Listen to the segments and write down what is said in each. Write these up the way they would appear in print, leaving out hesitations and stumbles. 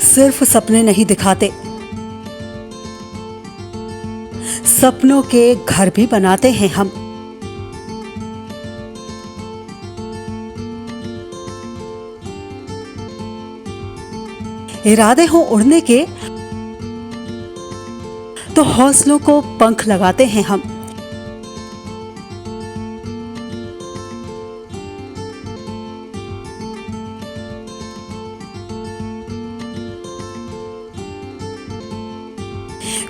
सिर्फ सपने नहीं दिखाते, सपनों के घर भी बनाते हैं हम। इरादे हो उड़ने के तो हौसलों को पंख लगाते हैं हम।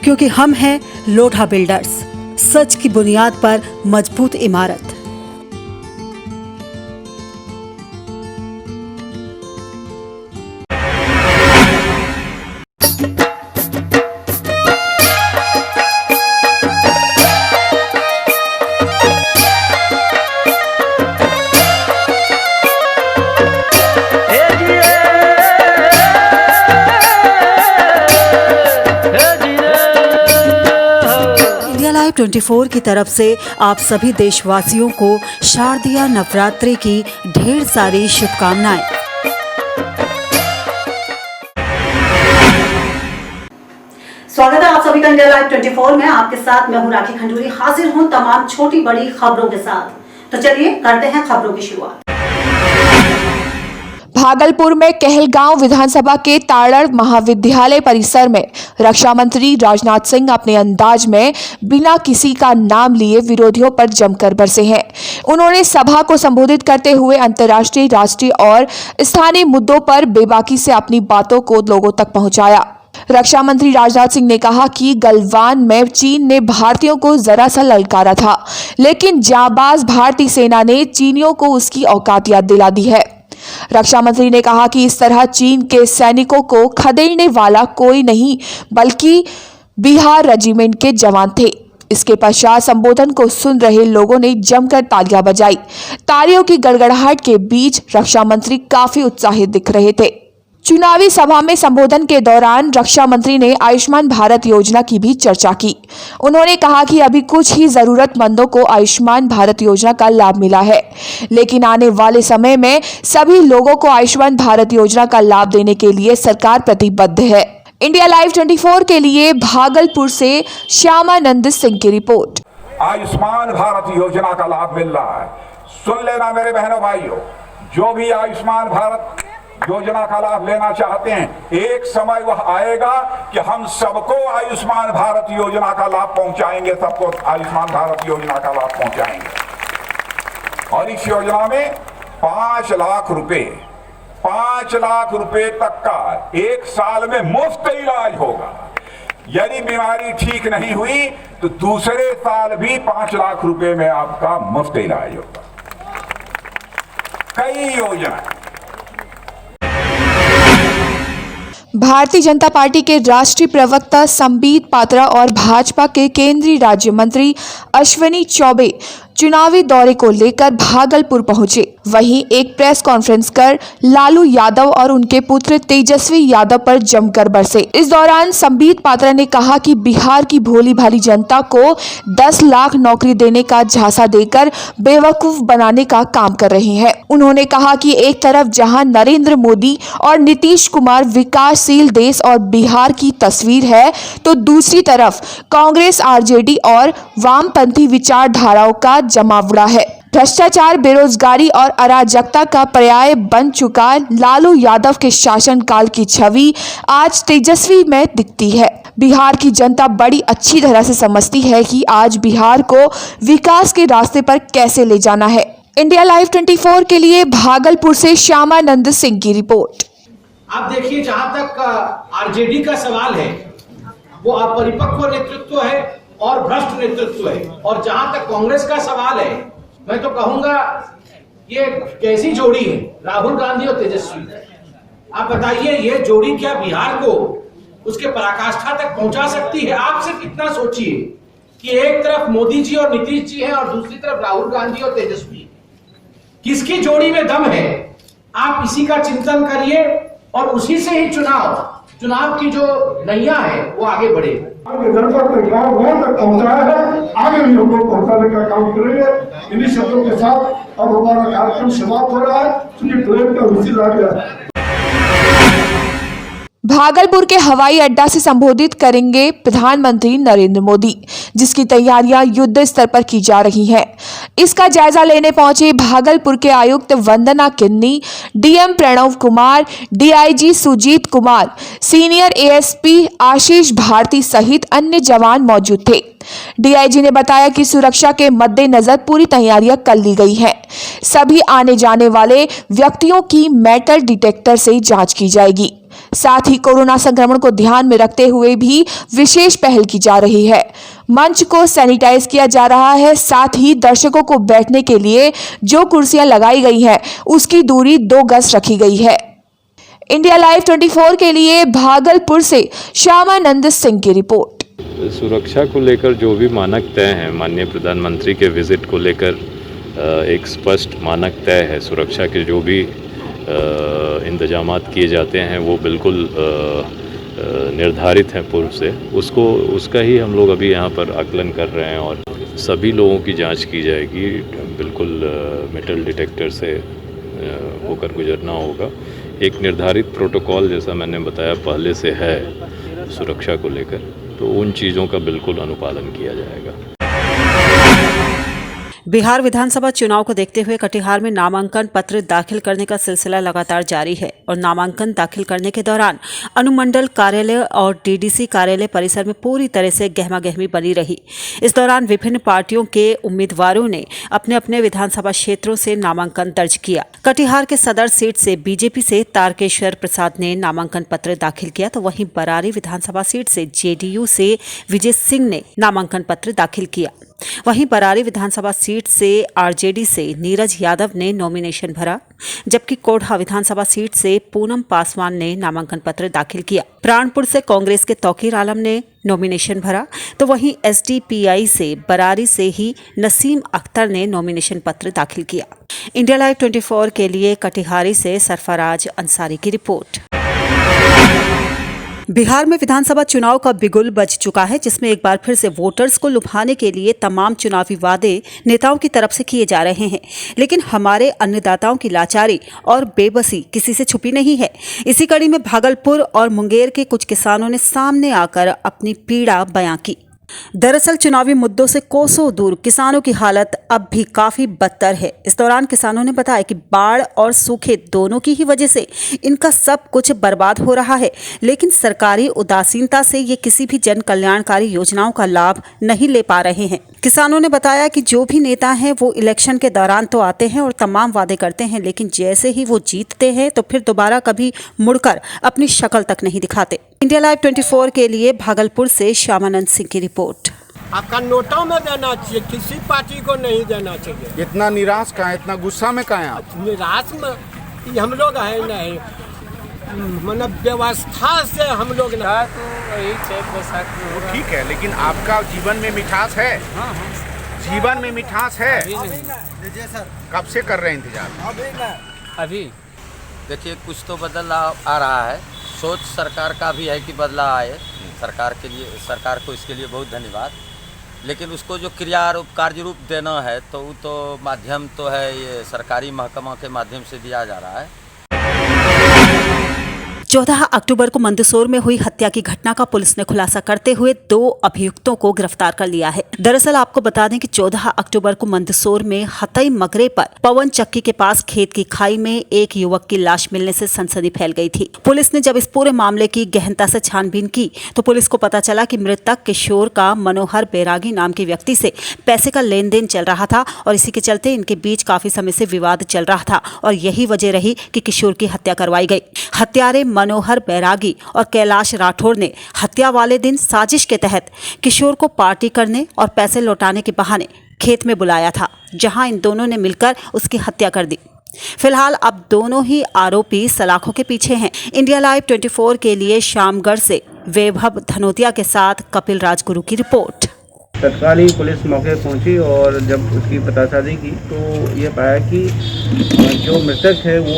क्योंकि हम हैं लोढ़ा बिल्डर्स, सच की बुनियाद पर मजबूत इमारत। लाइव 24 की तरफ से आप सभी देशवासियों को शारदीय नवरात्रि की ढेर सारी शुभकामनाएं। स्वागत है आप सभी का इंडिया लाइव 24 में। आपके साथ मैं हूं राखी खंडूरी, हाजिर हूं तमाम छोटी बड़ी खबरों के साथ। तो चलिए करते हैं खबरों की शुरुआत। भागलपुर में कहलगांव विधानसभा के ताड़ड़ महाविद्यालय परिसर में रक्षा मंत्री राजनाथ सिंह अपने अंदाज में बिना किसी का नाम लिए विरोधियों पर जमकर बरसे हैं। उन्होंने सभा को संबोधित करते हुए अंतर्राष्ट्रीय, राष्ट्रीय और स्थानीय मुद्दों पर बेबाकी से अपनी बातों को लोगों तक पहुंचाया। रक्षा मंत्री राजनाथ सिंह ने कहा कि गलवान में चीन ने भारतीयों को जरा सा ललकारा था, लेकिन जांबाज भारतीय सेना ने चीनियों को उसकी औकात याद दिला दी है। रक्षा मंत्री ने कहा कि इस तरह चीन के सैनिकों को खदेड़ने वाला कोई नहीं बल्कि बिहार रेजिमेंट के जवान थे। इसके पश्चात संबोधन को सुन रहे लोगों ने जमकर तालियां बजाई। तालियों की गड़गड़ाहट के बीच रक्षा मंत्री काफी उत्साहित दिख रहे थे। चुनावी सभा में संबोधन के दौरान रक्षा मंत्री ने आयुष्मान भारत योजना की भी चर्चा की। उन्होंने कहा कि अभी कुछ ही जरूरतमंदों को आयुष्मान भारत योजना का लाभ मिला है, लेकिन आने वाले समय में सभी लोगों को आयुष्मान भारत योजना का लाभ देने के लिए सरकार प्रतिबद्ध है। इंडिया लाइव 24 के लिए भागलपुर से श्यामानंद सिंह की रिपोर्ट। आयुष्मान भारत योजना का लाभ मिल रहा है। सुन लेना मेरे बहनों भाइयों, जो भी आयुष्मान भारत योजना का लाभ लेना चाहते हैं, एक समय वह आएगा कि हम सबको आयुष्मान भारत योजना का लाभ पहुंचाएंगे, सबको आयुष्मान भारत योजना का लाभ पहुंचाएंगे। और इस योजना में 5 लाख रुपए तक का एक साल में मुफ्त इलाज होगा। यदि बीमारी ठीक नहीं हुई तो दूसरे साल भी 5 लाख रुपए में आपका मुफ्त इलाज होगा। कई योजनाएं। भारतीय जनता पार्टी के राष्ट्रीय प्रवक्ता संबित पात्रा और भाजपा के केंद्रीय राज्य मंत्री अश्विनी चौबे चुनावी दौरे को लेकर भागलपुर पहुंचे। वहीं एक प्रेस कॉन्फ्रेंस कर लालू यादव और उनके पुत्र तेजस्वी यादव पर जमकर बरसे। इस दौरान संबित पात्रा ने कहा कि बिहार की भोली भाली जनता को 10 लाख नौकरी देने का झांसा देकर बेवकूफ बनाने का काम कर रहे हैं। उन्होंने कहा कि एक तरफ जहां नरेंद्र मोदी और नीतीश कुमार विकासशील देश और बिहार की तस्वीर है, तो दूसरी तरफ कांग्रेस, आरजेडी और वामपंथी विचारधाराओं का जमावड़ा है। भ्रष्टाचार, बेरोजगारी और अराजकता का पर्याय बन चुका लालू यादव के शासनकाल की छवि आज तेजस्वी में दिखती है। बिहार की जनता बड़ी अच्छी तरह से समझती है कि आज बिहार को विकास के रास्ते पर कैसे ले जाना है। इंडिया लाइव 24 के लिए भागलपुर से श्यामानंद सिंह की रिपोर्ट। आप देखिए, जहां तक आरजेडी का सवाल है, वो अपरिपक्व नेतृत्व है और भ्रष्ट नेतृत्व है। और जहां तक कांग्रेस का सवाल है, मैं तो कहूंगा ये कैसी जोड़ी है, राहुल गांधी और तेजस्वी। आप बताइए, ये जोड़ी क्या बिहार को उसके पराकाष्ठा तक पहुंचा सकती है? आप सिर्फ इतना सोचिए कि एक तरफ मोदी जी और नीतीश जी हैं और दूसरी तरफ राहुल गांधी और तेजस्वी। किसकी जोड़ी में दम है? आप इसी का चिंतन करिए और उसी से ही चुनाव की जो नैया है वो आगे बढ़े। वहां तक पहुंचाया है, आगे भी हम लोग पहुंचाने का काम करेंगे। इन्हीं शब्दों के साथ अब हमारा कार्यक्रम समाप्त हो रहा है। ट्रेन का विजिट आ गया। भागलपुर के हवाई अड्डा से संबोधित करेंगे प्रधानमंत्री नरेंद्र मोदी, जिसकी तैयारियां युद्ध स्तर पर की जा रही हैं। इसका जायजा लेने पहुंचे भागलपुर के आयुक्त Vandana Kinni, DM Pranav Kumar, DIG Sujit Kumar, senior ASP Ashish Bharti सहित अन्य जवान मौजूद थे। डीआईजी ने बताया कि सुरक्षा के मद्देनजर पूरी तैयारियां कर ली गई हैं। सभी आने जाने वाले व्यक्तियों की मेटल डिटेक्टर से जांच की जाएगी। साथ ही कोरोना संक्रमण को ध्यान में रखते हुए भी विशेष पहल की जा रही है। मंच को सैनिटाइज किया जा रहा है। साथ ही दर्शकों को बैठने के लिए जो कुर्सियां लगाई गई हैं, उसकी दूरी 2 गज रखी गई है। इंडिया लाइव 24 के लिए भागलपुर से श्यामानंद सिंह की रिपोर्ट। सुरक्षा को लेकर जो भी मानक तय हैं, माननीय प्रधानमंत्री के विजिट को लेकर एक स्पष्ट मानक तय है। सुरक्षा के जो भी इंतजामात किए जाते हैं वो बिल्कुल निर्धारित हैं पूर्व से। उसका ही हम लोग अभी यहाँ पर आकलन कर रहे हैं और सभी लोगों की जांच की जाएगी। बिल्कुल मेटल डिटेक्टर से होकर गुजरना होगा। एक निर्धारित प्रोटोकॉल, जैसा मैंने बताया, पहले से है सुरक्षा को लेकर, तो उन चीज़ों का बिल्कुल अनुपालन किया जाएगा। बिहार विधानसभा चुनाव को देखते हुए कटिहार में नामांकन पत्र दाखिल करने का सिलसिला लगातार जारी है और नामांकन दाखिल करने के दौरान अनुमंडल कार्यालय और डीडीसी कार्यालय परिसर में पूरी तरह से गहमागहमी बनी रही। इस दौरान विभिन्न पार्टियों के उम्मीदवारों ने अपने अपने विधानसभा क्षेत्रों से नामांकन दर्ज किया। कटिहार के सदर सीट से बीजेपी से तारकेश्वर प्रसाद ने नामांकन पत्र दाखिल किया, तो वहीं बरारी विधानसभा सीट से जेडीयू से विजय सिंह ने नामांकन पत्र दाखिल किया। वहीं बरारी विधानसभा सीट से आरजेडी से नीरज यादव ने नॉमिनेशन भरा, जबकि कोढ़ा विधानसभा सीट से पूनम पासवान ने नामांकन पत्र दाखिल किया। प्राणपुर से कांग्रेस के तौकीर आलम ने नॉमिनेशन भरा, तो वहीं एसडीपीआई से बरारी से ही नसीम अख्तर ने नॉमिनेशन पत्र दाखिल किया। इंडिया लाइव 24 के लिए कटिहारी से सरफराज अंसारी की रिपोर्ट। बिहार में विधानसभा चुनाव का बिगुल बज चुका है, जिसमें एक बार फिर से वोटर्स को लुभाने के लिए तमाम चुनावी वादे नेताओं की तरफ से किए जा रहे हैं। लेकिन हमारे अन्नदाताओं की लाचारी और बेबसी किसी से छुपी नहीं है। इसी कड़ी में भागलपुर और मुंगेर के कुछ किसानों ने सामने आकर अपनी पीड़ा बयां की। दरअसल चुनावी मुद्दों से कोसों दूर किसानों की हालत अब भी काफी बदतर है। इस दौरान किसानों ने बताया कि बाढ़ और सूखे दोनों की ही वजह से इनका सब कुछ बर्बाद हो रहा है, लेकिन सरकारी उदासीनता से ये किसी भी जन कल्याणकारी योजनाओं का लाभ नहीं ले पा रहे हैं। किसानों ने बताया कि जो भी नेता हैं वो इलेक्शन के दौरान तो आते हैं और तमाम वादे करते हैं, लेकिन जैसे ही वो जीतते हैं तो फिर दोबारा कभी मुड़कर अपनी शक्ल तक नहीं दिखाते। इंडिया लाइव 24 के लिए भागलपुर से श्यामानंद सिंह की रिपोर्ट। आपका नोटों में देना चाहिए, किसी पार्टी को नहीं देना चाहिए। इतना निराश का है, इतना गुस्सा में का है आप? निराश में हम लोग है नहीं, मतलब व्यवस्था से हम लोग ना, तो वही ठीक है, लेकिन आपका जीवन में मिठास है? जीवन में मिठास है? कब से कर रहे हैं इंतजार? अभी देखिए, कुछ तो बदलाव आ रहा है। सोच सरकार का भी है कि बदलाव आए। सरकार को इसके लिए बहुत धन्यवाद। लेकिन उसको जो क्रिया रूप कार्य रूप देना है तो वो तो माध्यम तो है, ये सरकारी महकमा के माध्यम से दिया जा रहा है। 14 अक्टूबर को मंदसौर में हुई हत्या की घटना का पुलिस ने खुलासा करते हुए 2 अभियुक्तों को गिरफ्तार कर लिया है। दरअसल आपको बता दें कि 14 अक्टूबर को मंदसौर में हतई मगरे पर पवन चक्की के पास खेत की खाई में एक युवक की लाश मिलने से सनसनी फैल गई थी। पुलिस ने जब इस पूरे मामले की गहनता से छानबीन की तो पुलिस को पता चला कि मृतक किशोर का मनोहर बैरागी नाम के व्यक्ति से पैसे का लेन देन चल रहा था और इसी के चलते इनके बीच काफी समय से विवाद चल रहा था और यही वजह रही कि किशोर की हत्या करवाई गई। हत्यारे मनोहर बैरागी और कैलाश राठौर ने हत्या वाले दिन साजिश के तहत किशोर को पार्टी करने और पैसे लौटाने के बहाने खेत में बुलाया था, जहां इन दोनों ने मिलकर उसकी हत्या कर दी। फिलहाल अब दोनों ही आरोपी सलाखों के पीछे हैं। इंडिया लाइव 24 के लिए शामगढ़ से वैभव धनोतिया के साथ कपिल राजगुरु की रिपोर्ट। तत्काल ही पुलिस मौके पहुंची और जब उसकी पतासाजी की तो ये पाया कि जो मृतक है वो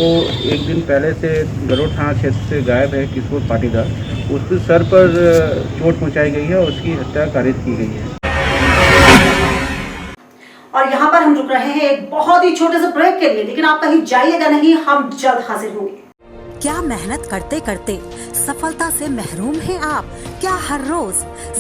एक दिन पहले से गरोड़ थाना क्षेत्र से गायब है, किशोर पाटीदार। उसके सर पर चोट पहुंचाई गई है और उसकी हत्या कारित की गई है। और यहाँ पर हम रुक रहे हैं एक बहुत ही छोटे से ब्रेक के लिए, लेकिन आप कहीं जाइएगा नहीं, हम जल्द हाजिर होंगे। क्या मेहनत करते करते सफलता से महरूम हैं आप? क्या हर रोज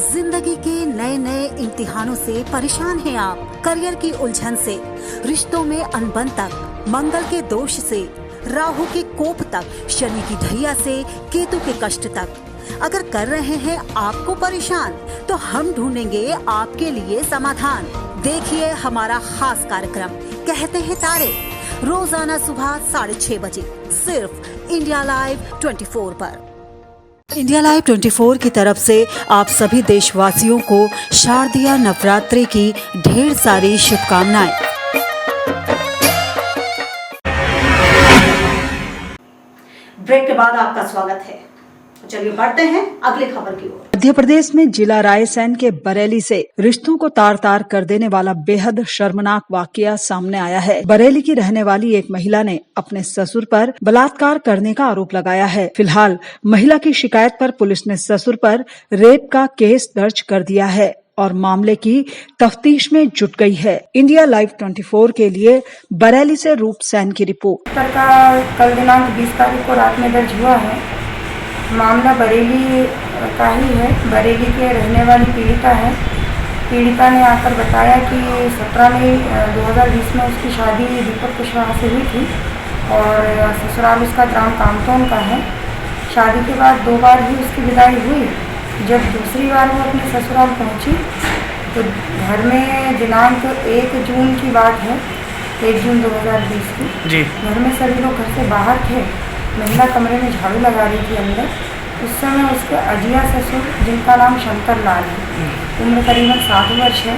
जिंदगी के नए नए इम्तिहानों से परेशान हैं आप? करियर की उलझन से, रिश्तों में अनबन तक, मंगल के दोष से, राहु के कोप तक, शनि की ढैया से केतु के कष्ट तक अगर कर रहे हैं आपको परेशान, तो हम ढूंढेंगे आपके लिए समाधान। देखिए हमारा खास कार्यक्रम कहते हैं तारे, रोजाना सुबह 6:30 बजे सिर्फ इंडिया लाइव 24 पर। इंडिया लाइव 24 की तरफ से आप सभी देशवासियों को शारदीय नवरात्रि की ढेर सारी शुभकामनाएं। ब्रेक के बाद आपका स्वागत है। चलिए बढ़ते हैं अगले खबर की ओर। मध्य प्रदेश में जिला रायसेन के बरेली से रिश्तों को तार तार कर देने वाला बेहद शर्मनाक वाकया सामने आया है। बरेली की रहने वाली एक महिला ने अपने ससुर पर बलात्कार करने का आरोप लगाया है। फिलहाल महिला की शिकायत पर पुलिस ने ससुर पर रेप का केस दर्ज कर दिया है और मामले की तफ्तीश में जुट गई है। इंडिया लाइव 24 के लिए बरेली से रूप सैन की रिपोर्ट। कल दिनांक 20 तारीख को रात में दर्ज हुआ है। मामला बरेली का ही है। बरेली के रहने वाली पीड़िता है। पीड़िता ने आकर बताया कि 17 मई 2020 में उसकी शादी दीपक कुशवाहा से हुई थी और ससुराल उसका ग्राम कामतोन का है। शादी के बाद 2 बार ही उसकी विदाई हुई। जब दूसरी बार वो अपने ससुराल पहुंची तो घर में दिनांक 1 जून की बात है, 1 जून 2020 की जी। घर में सभी लोग घर से बाहर थे। महिला कमरे में झाड़ू लगा रही थी अंदर। उस समय उसके अजिया ससुर, जिनका नाम शंकर लाल है, उम्र करीबन 60 वर्ष है,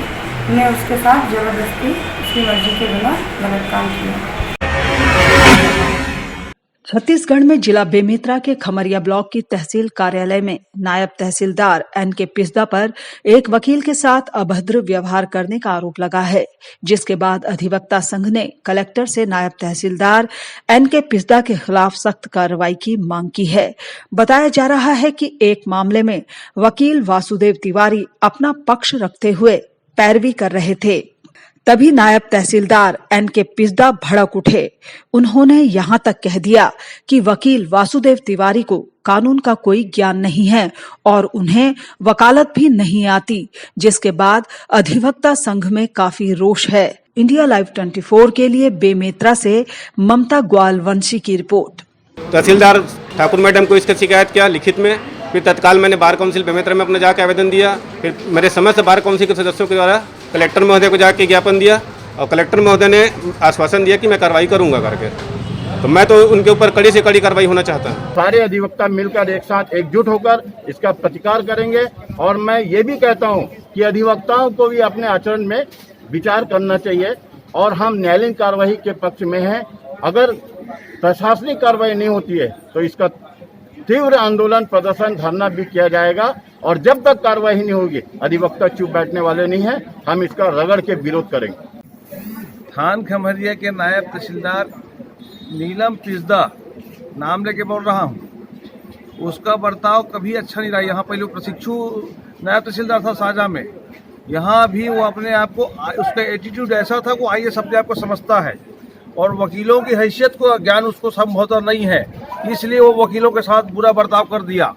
ने उसके साथ जबरदस्ती उसकी मर्जी के बिना गलत काम किया। छत्तीसगढ़ में जिला बेमेतरा के खमरिया ब्लॉक की तहसील कार्यालय में नायब तहसीलदार एन.के. पिस्दा पर एक वकील के साथ अभद्र व्यवहार करने का आरोप लगा है, जिसके बाद अधिवक्ता संघ ने कलेक्टर से नायब तहसीलदार एन.के. पिस्दा के खिलाफ सख्त कार्रवाई की मांग की है। बताया जा रहा है कि एक मामले में वकील वासुदेव तिवारी अपना पक्ष रखते हुए पैरवी कर रहे थे। तभी नायब तहसीलदार एन.के. पिस्दा भड़क उठे। उन्होंने यहां तक कह दिया कि वकील वासुदेव तिवारी को कानून का कोई ज्ञान नहीं है और उन्हें वकालत भी नहीं आती, जिसके बाद अधिवक्ता संघ में काफी रोष है। इंडिया लाइव 24 के लिए बेमेतरा से ममता ग्वालवंशी की रिपोर्ट। तहसीलदार ठाकुर मैडम को इसका शिकायत किया लिखित में। फिर तत्काल मैंने बार काउंसिल बेमेतरा में अपना जाकर आवेदन दिया। फिर मेरे समय से बार काउंसिल के सदस्यों के द्वारा कलेक्टर महोदय को जाके ज्ञापन दिया और कलेक्टर महोदय ने आश्वासन दिया कि मैं कार्रवाई करूंगा करके। तो मैं तो उनके ऊपर कड़ी से कड़ी कार्रवाई होना चाहता हूं। सारे अधिवक्ता मिलकर एक साथ एकजुट होकर इसका प्रतिकार करेंगे और मैं ये भी कहता हूं कि अधिवक्ताओं को भी अपने आचरण में विचार करना चाहिए और हम न्यायालयीन कार्रवाई के पक्ष में हैं। अगर प्रशासनिक कार्रवाई नहीं होती है तो इसका तीव्र आंदोलन, प्रदर्शन, धरना भी किया जाएगा और जब तक कार्रवाई नहीं होगी अधिवक्ता चुप बैठने वाले नहीं हैं। हम इसका रगड़ के विरोध करेंगे। थान खमरिया के नायब तहसीलदार नीलम पिस्दा नाम लेके बोल रहा हूँ। उसका बर्ताव कभी अच्छा नहीं रहा। यहाँ पहले प्रशिक्षु नायब तहसीलदार था साजा में। यहाँ भी वो अपने आप को, उसका एटीट्यूड ऐसा था, वो आईएएस अपने आप को समझता है और वकीलों की हैसियत को ज्ञान उसको संभवतः नहीं है, इसलिए वो वकीलों के साथ बुरा बर्ताव कर दिया।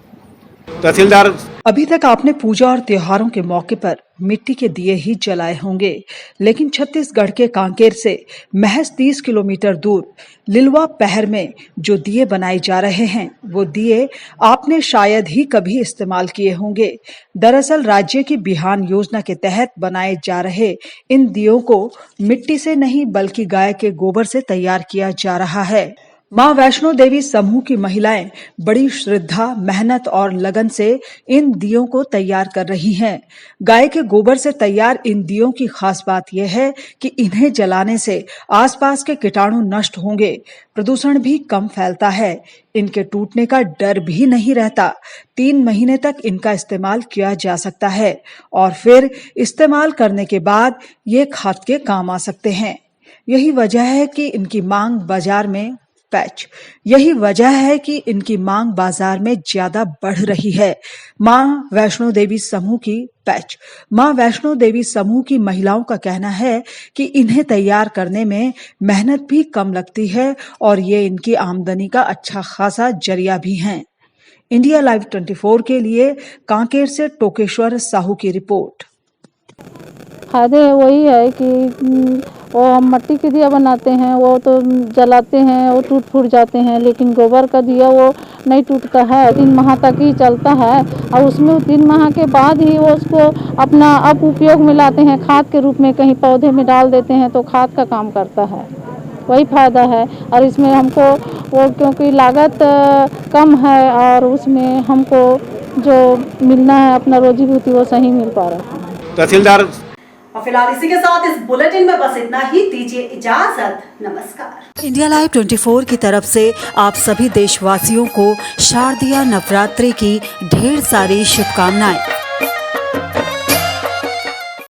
तहसीलदार अभी तक आपने पूजा और त्योहारों के मौके पर मिट्टी के दिए ही जलाए होंगे, लेकिन छत्तीसगढ़ के कांकेर से महज 30 किलोमीटर दूर लिलवा पहर में जो दिए बनाए जा रहे हैं वो दिए आपने शायद ही कभी इस्तेमाल किए होंगे। दरअसल राज्य की बिहान योजना के तहत बनाए जा रहे इन दियों को मिट्टी से नहीं बल्कि गाय के गोबर से तैयार किया जा रहा है। मां वैष्णो देवी समूह की महिलाएं बड़ी श्रद्धा, मेहनत और लगन से इन दियों को तैयार कर रही हैं। गाय के गोबर से तैयार इन दियों की खास बात यह है कि इन्हें जलाने से आसपास के कीटाणु नष्ट होंगे, प्रदूषण भी कम फैलता है, इनके टूटने का डर भी नहीं रहता। 3 महीने तक इनका इस्तेमाल किया जा सकता है और फिर इस्तेमाल करने के बाद ये खाद के काम आ सकते हैं। यही वजह है कि इनकी मांग बाजार में पैच। यही वजह है कि इनकी मांग बाजार में ज्यादा बढ़ रही है। मां वैष्णो देवी समूह की पैच। मां वैष्णो देवी समूह की महिलाओं का कहना है कि इन्हें तैयार करने में मेहनत भी कम लगती है और ये इनकी आमदनी का अच्छा खासा जरिया भी हैं। इंडिया लाइव 24 के लिए कांकेर से टोकेश्वर साहू की रिपोर्ट। फायदे वही है कि वो हम मिट्टी के दिया बनाते हैं, वो तो जलाते हैं, वो टूट फूट जाते हैं, लेकिन गोबर का दिया वो नहीं टूटता है, 3 माह तक ही चलता है और उसमें 3 माह के बाद ही वो उसको अपना अब उपयोग में लाते हैं, खाद के रूप में कहीं पौधे में डाल देते हैं तो खाद का काम करता है, वही फायदा है। और इसमें हमको वो क्योंकि लागत कम है और उसमें हमको जो मिलना है अपना रोजी रोटी वो सही मिल पा रहा है। तहसीलदार। और फिलहाल इसी के साथ इस बुलेटिन में बस इतना ही। दीजिए इजाजत, नमस्कार। इंडिया लाइव 24 की तरफ से आप सभी देशवासियों को शारदीय नवरात्रि की ढेर सारी शुभकामनाएं।